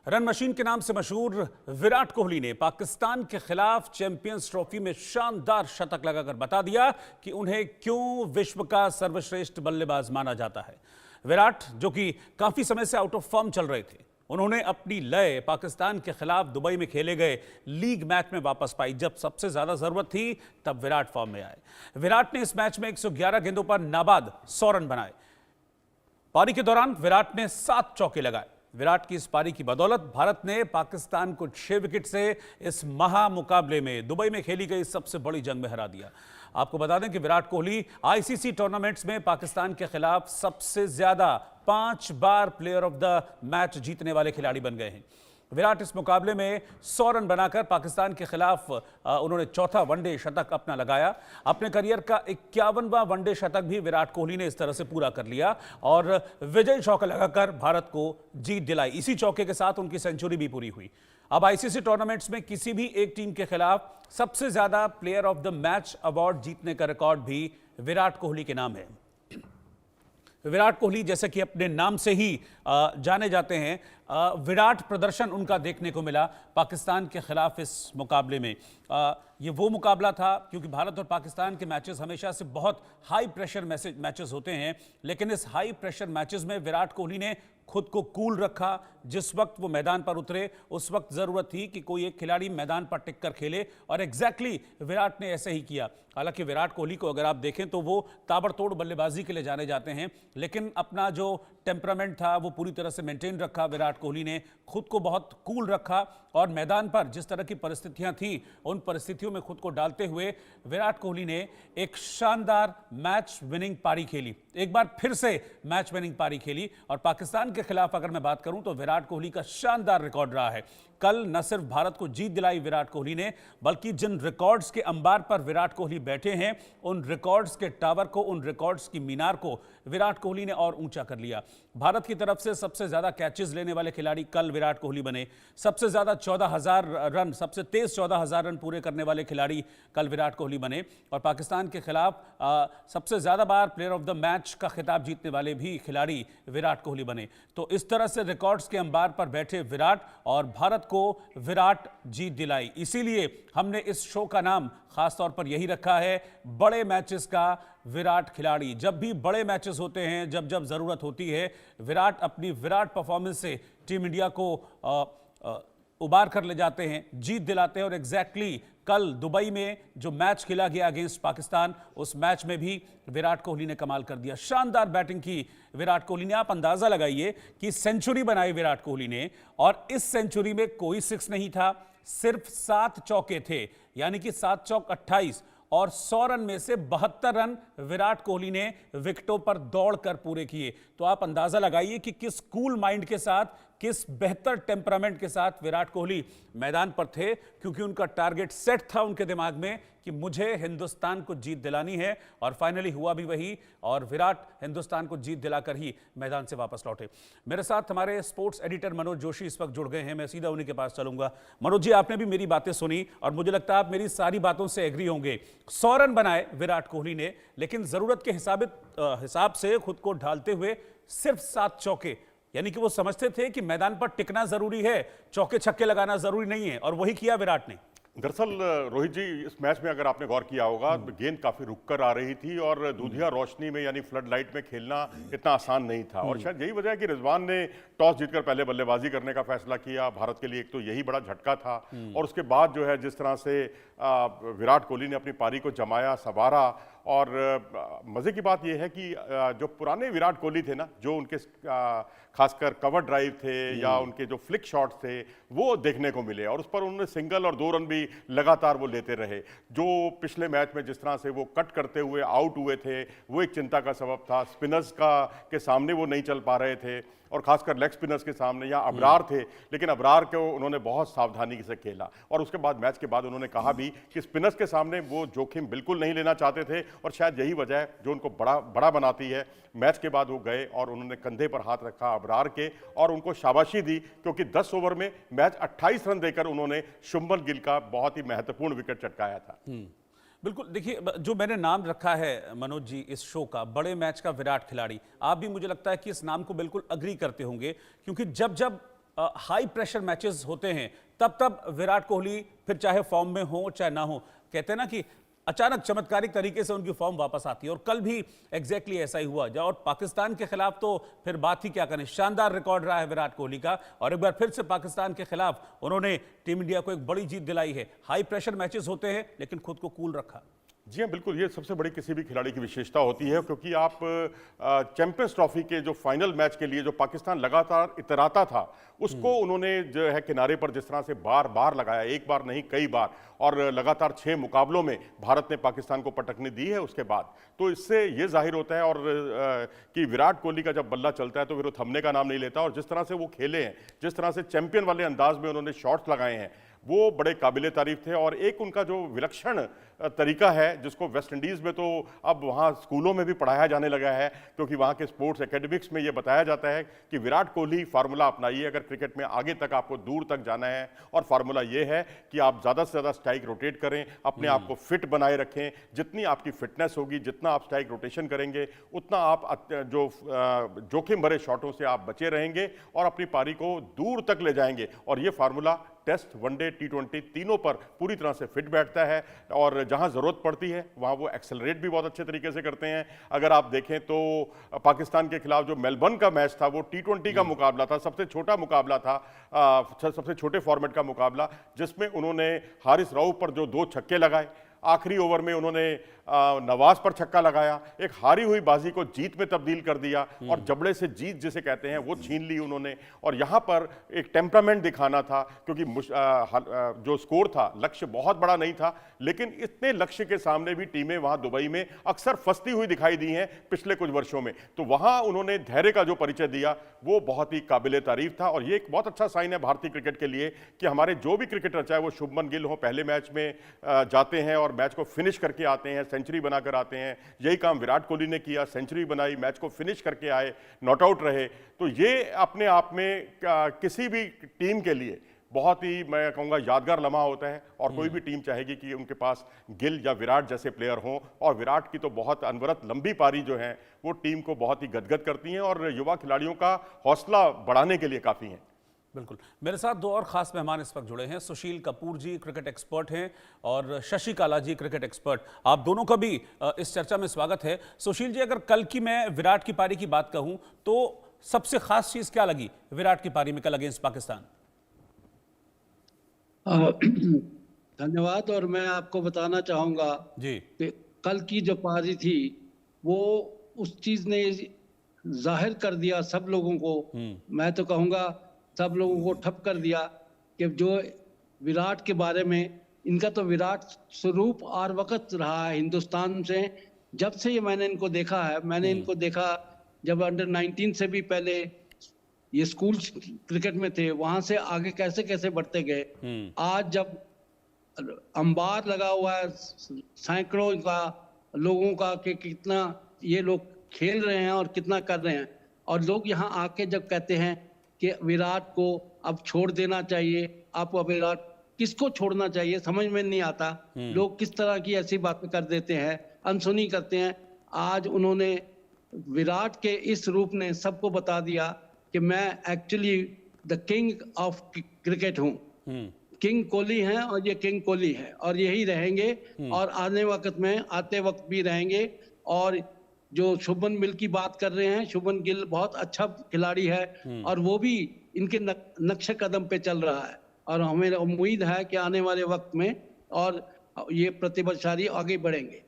Run machine के नाम से मशहूर विराट कोहली ने पाकिस्तान के खिलाफ चैंपियंस ट्रॉफी में शानदार शतक लगाकर बता दिया कि उन्हें क्यों विश्व का सर्वश्रेष्ठ बल्लेबाज माना जाता है। विराट, जो कि काफी समय से आउट ऑफ फॉर्म चल रहे थे, उन्होंने अपनी लय पाकिस्तान के खिलाफ दुबई में खेले गए लीग मैच में वापस पाई। जब सबसे ज्यादा जरूरत थी तब विराट फॉर्म में आए। विराट ने इस मैच में 111 गेंदों पर नाबाद 100 रन बनाए। पारी के दौरान विराट ने 7 चौके लगाए। विराट की इस पारी की बदौलत भारत ने पाकिस्तान को 6 विकेट से इस महा मुकाबले में दुबई में खेली गई सबसे बड़ी जंग में हरा दिया। आपको बता दें कि विराट कोहली आईसीसी टूर्नामेंट्स में पाकिस्तान के खिलाफ सबसे ज्यादा 5 बार प्लेयर ऑफ द मैच जीतने वाले खिलाड़ी बन गए हैं। विराट इस मुकाबले में 100 रन बनाकर पाकिस्तान के खिलाफ उन्होंने चौथा वनडे शतक अपना लगाया। अपने करियर का 51वां वनडे शतक भी विराट कोहली ने इस तरह से पूरा कर लिया और विजयी चौका लगाकर भारत को जीत दिलाई। इसी चौके के साथ उनकी सेंचुरी भी पूरी हुई। अब आईसीसी टूर्नामेंट्स में किसी भी एक टीम के खिलाफ सबसे ज्यादा player of the match award जीतने का रिकॉर्ड भी विराट कोहली के नाम है। विराट कोहली जैसे कि अपने नाम से ही जाने जाते हैं, विराट प्रदर्शन उनका देखने को मिला पाकिस्तान के खिलाफ इस मुकाबले में। ये वो मुकाबला था, क्योंकि भारत और पाकिस्तान के मैचेस हमेशा से बहुत हाई प्रेशर मैचेस होते हैं, लेकिन इस हाई प्रेशर मैचेस में विराट कोहली ने खुद को कूल रखा। जिस वक्त वो मैदान पर उतरे उस वक्त जरूरत थी कि कोई एक खिलाड़ी मैदान पर टिक कर खेले, और एग्जैक्टली विराट ने ऐसे ही किया। हालांकि विराट कोहली को अगर आप देखें तो वो ताबड़तोड़ बल्लेबाजी के लिए जाने जाते हैं, लेकिन अपना जो टेम्परामेंट था वो पूरी तरह से मेंटेन रखा। विराट कोहली ने खुद को बहुत कूल रखा और मैदान पर जिस तरह की परिस्थितियां थी उन परिस्थितियों में खुद को डालते हुए विराट कोहली ने एक शानदार मैच विनिंग पारी खेली। एक बार फिर से मैच विनिंग पारी खेली। और पाकिस्तान के खिलाफ अगर मैं बात करूं तो विराट कोहली का शानदार रिकॉर्ड रहा है। कल न सिर्फ भारत को जीत दिलाई विराट कोहली ने, बल्कि जिन रिकॉर्ड्स के अंबार पर विराट कोहली बैठे हैं उन रिकॉर्ड्स के टावर को, उन रिकॉर्ड्स की मीनार को विराट कोहली ने और ऊंचा कर लिया। भारत की तरफ से सबसे ज्यादा कैचेस लेने वाले खिलाड़ी कल विराट कोहली बने। सबसे ज्यादा 14,000 रन, सबसे तेज 14,000 रन पूरे करने वाले खिलाड़ी कल विराट कोहली बने। और पाकिस्तान के खिलाफ सबसे ज्यादा बार प्लेयर ऑफ द मैच का खिताब जीतने वाले भी खिलाड़ी विराट कोहली बने। तो इस तरह से रिकॉर्ड्स के अंबार पर बैठे विराट, और भारत को विराट जीत दिलाई। इसीलिए हमने इस शो का नाम खासतौर पर यही रखा है, बड़े मैचेस का विराट खिलाड़ी। जब भी बड़े मैचेस होते हैं, जब जब जरूरत होती है, विराट अपनी विराट परफॉर्मेंस से टीम इंडिया को उबार कर ले जाते हैं, जीत दिलाते हैं। और एग्जैक्टली कल दुबई में जो मैच खेला गया अगेंस्ट पाकिस्तान, उस मैच में भी विराट कोहली ने कमाल कर दिया। शानदार बैटिंग की विराट कोहली ने। आप अंदाजा लगाइए कि सेंचुरी बनाई विराट कोहली ने, और इस सेंचुरी में कोई 6 नहीं था, सिर्फ 7 चौके थे, यानी कि 7 चौक 28, और 100 रन में से 72 रन विराट कोहली ने विकेटों पर दौड़कर पूरे किए। तो आप अंदाजा लगाइए कि किस कूल माइंड के साथ, किस बेहतर टेम्परामेंट के साथ विराट कोहली मैदान पर थे, क्योंकि उनका टारगेट सेट था उनके दिमाग में कि मुझे हिंदुस्तान को जीत दिलानी है। और फाइनली हुआ भी वही, और विराट हिंदुस्तान को जीत दिलाकर ही मैदान से वापस लौटे। मेरे साथ हमारे स्पोर्ट्स एडिटर मनोज जोशी इस वक्त जुड़ गए हैं। मैं सीधा उन्हीं के पास चलूंगा। मनोज जी, आपने भी मेरी बातें सुनी और मुझे लगता है आप मेरी सारी बातों से एग्री होंगे। 100 रन बनाए विराट कोहली ने, लेकिन जरूरत के हिसाब से खुद को ढालते हुए सिर्फ 7 चौके, यानी कि वो समझते थे कि मैदान पर टिकना जरूरी है, चौके छक्के लगाना जरूरी नहीं है, और वही किया विराट ने। दरअसल रोहित जी, इस मैच में अगर आपने गौर किया होगा तो गेंद काफी रुककर आ रही थी और दूधिया रोशनी में यानी फ्लड लाइट में खेलना इतना आसान नहीं था। और शायद यही वजह है कि रिजवान ने टॉस जीतकर पहले बल्लेबाजी करने का फैसला किया। भारत के लिए एक तो यही बड़ा झटका था, और उसके बाद जो है जिस तरह से विराट कोहली ने अपनी पारी को जमाया, संवारा। और मजे की बात यह है कि जो पुराने विराट कोहली थे ना, जो उनके खासकर कवर ड्राइव थे या उनके जो फ्लिक शॉट्स थे, वो देखने को मिले, और उस पर उन्होंने सिंगल और 2 रन भी लगातार वो लेते रहे। जो पिछले मैच में जिस तरह से वो कट करते हुए आउट हुए थे, वो एक चिंता का सबब था। स्पिनर्स के सामने वो नहीं चल पा रहे थे, और खासकर लेग स्पिनर्स के सामने। या अबरार थे, लेकिन अबरार को उन्होंने बहुत सावधानी से खेला। और उसके बाद मैच के बाद उन्होंने कहा भी कि स्पिनर्स के सामने वो जोखिम बिल्कुल नहीं लेना चाहते थे, और शायद यही वजह है जो उनको बड़ा बनाती है। मैच के बाद वो गए और उन्होंने कंधे पर हाथ रखा अबरार के, और उनको शाबाशी दी, क्योंकि 10 ओवर में मैच 28 रन देकर उन्होंने शुम्बल गिल का बहुत ही महत्वपूर्ण विकेट चटकाया था। बिल्कुल। देखिए, जो मैंने नाम रखा है मनोज जी इस शो का, बड़े मैच का विराट खिलाड़ी, आप भी मुझे लगता है कि इस नाम को बिल्कुल अग्री करते होंगे, क्योंकि जब जब हाई प्रेशर मैचेस होते हैं तब विराट कोहली फिर चाहे फॉर्म में हो चाहे ना हो, कहते हैं ना कि अचानक चमत्कारिक तरीके से उनकी फॉर्म वापस आती है, और कल भी एग्जैक्टली ऐसा ही हुआ। और पाकिस्तान के खिलाफ तो फिर बात ही क्या करें, शानदार रिकॉर्ड रहा है विराट कोहली का, और एक बार फिर से पाकिस्तान के खिलाफ उन्होंने टीम इंडिया को एक बड़ी जीत दिलाई है। हाई प्रेशर मैचेस होते हैं लेकिन खुद को कूल रखा। जी हाँ, बिल्कुल, ये सबसे बड़ी किसी भी खिलाड़ी की विशेषता होती है, क्योंकि आप चैंपियंस ट्रॉफी के जो फाइनल मैच के लिए जो पाकिस्तान लगातार इतराता था, उसको उन्होंने जो है किनारे पर जिस तरह से बार बार लगाया, एक बार नहीं कई बार, और लगातार 6 मुकाबलों में भारत ने पाकिस्तान को पटकनी दी है उसके बाद। तो इससे ये जाहिर होता है और कि विराट कोहली का जब बल्ला चलता है तो फिर वो थमने का नाम नहीं लेता, और जिस तरह से वो खेले हैं, जिस तरह से चैंपियन वाले अंदाज में उन्होंने शॉट्स लगाए हैं, वो बड़े काबिले तारीफ थे। और एक उनका जो विलक्षण तरीका है, जिसको वेस्ट इंडीज़ में तो अब वहाँ स्कूलों में भी पढ़ाया जाने लगा है, क्योंकि वहाँ के स्पोर्ट्स एकेडमिक्स में ये बताया जाता है कि विराट कोहली फार्मूला अपनाइए अगर क्रिकेट में आगे तक आपको दूर तक जाना है। और फार्मूला ये है कि आप ज़्यादा से ज़्यादा स्ट्राइक रोटेट करें, अपने आप को फिट बनाए रखें। जितनी आपकी फिटनेस होगी, जितना आप स्ट्राइक रोटेशन करेंगे, उतना आप जो जोखिम भरे शॉटों से आप बचे रहेंगे और अपनी पारी को दूर तक ले जाएंगे। और ये फार्मूला टेस्ट, वनडे, T20 तीनों पर पूरी तरह से फिट बैठता है, और जहां जरूरत पड़ती है वहां वो एक्सेलरेट भी बहुत अच्छे तरीके से करते हैं। अगर आप देखें तो पाकिस्तान के खिलाफ जो मेलबर्न का मैच था, वो T20 का मुकाबला था, सबसे छोटा मुकाबला था, सबसे छोटे फॉर्मेट का मुकाबला, जिसमें उन्होंने हारिस रऊफ पर जो 2 छक्के लगाए, आखिरी ओवर में उन्होंने नवाज पर छक्का लगाया, एक हारी हुई बाजी को जीत में तब्दील कर दिया, और जबड़े से जीत जिसे कहते हैं वो छीन ली उन्होंने। और यहाँ पर एक टेम्परामेंट दिखाना था, क्योंकि जो स्कोर था, लक्ष्य बहुत बड़ा नहीं था, लेकिन इतने लक्ष्य के सामने भी टीमें वहाँ दुबई में अक्सर फंसती हुई दिखाई दी हैं पिछले कुछ वर्षों में। तो वहाँ उन्होंने धैर्य का जो परिचय दिया वो बहुत ही काबिले तारीफ था। और ये एक बहुत अच्छा साइन है भारतीय क्रिकेट के लिए कि हमारे जो भी क्रिकेटर, चाहे वो शुभमन गिल हो, पहले मैच में जाते हैं और मैच को फिनिश करके आते हैं, सेंचुरी बनाकर आते हैं। यही काम विराट कोहली ने किया, सेंचुरी बनाई, मैच को फिनिश करके आए, नॉट आउट रहे। तो ये अपने आप में किसी भी टीम के लिए बहुत ही, मैं कहूँगा, यादगार लम्हा होता है। और कोई भी टीम चाहेगी कि उनके पास गिल या विराट जैसे प्लेयर हों, और विराट की तो बहुत अनवरत लंबी पारी जो है वो टीम को बहुत ही गदगद करती हैं और युवा खिलाड़ियों का हौसला बढ़ाने के लिए काफ़ी हैं। बिल्कुल। मेरे साथ 2 और खास मेहमान इस वक्त जुड़े हैं। सुशील कपूर जी क्रिकेट एक्सपर्ट हैं, और शशि काला जी क्रिकेट एक्सपर्ट। आप दोनों का भी इस चर्चा में स्वागत है। सुशील जी, अगर कल की मैं विराट की पारी की बात कहूं तो सबसे खास चीज क्या लगी विराट की पारी में कल अगेंस्ट पाकिस्तान? धन्यवाद। और मैं आपको बताना चाहूंगा जी कि कल की जो पारी थी वो उस चीज ने जाहिर कर दिया सब लोगों को, मैं तो कहूंगा सब लोगों को ठप कर दिया कि जो विराट के बारे में, इनका तो विराट स्वरूप और वक्त रहा है हिंदुस्तान से। जब से ये मैंने इनको देखा है, मैंने इनको देखा जब अंडर 19 से भी पहले ये स्कूल क्रिकेट में थे, वहां से आगे कैसे कैसे बढ़ते गए। आज जब अंबार लगा हुआ है सैकड़ों का लोगों का कि कितना ये लोग खेल रहे हैं और कितना कर रहे हैं, और लोग यहाँ आके जब कहते हैं कि विराट को अब छोड़ देना चाहिए, आपको विराट किसको छोड़ना चाहिए समझ में नहीं आता। लोग किस तरह की ऐसी बातें कर देते हैं, अनसुनी करते हैं। आज उन्होंने, विराट के इस रूप ने सबको बता दिया कि मैं actually the king of cricket हूँ। किंग कोहली हैं और ये किंग कोहली है और यही रहेंगे, और आते वक्त भी रहेंगे। और जो शुभमन गिल की बात कर रहे हैं, शुभमन गिल बहुत अच्छा खिलाड़ी है और वो भी इनके नक्शे कदम पे चल रहा है, और हमें उम्मीद है कि आने वाले वक्त में और ये प्रतिभाशाली आगे बढ़ेंगे।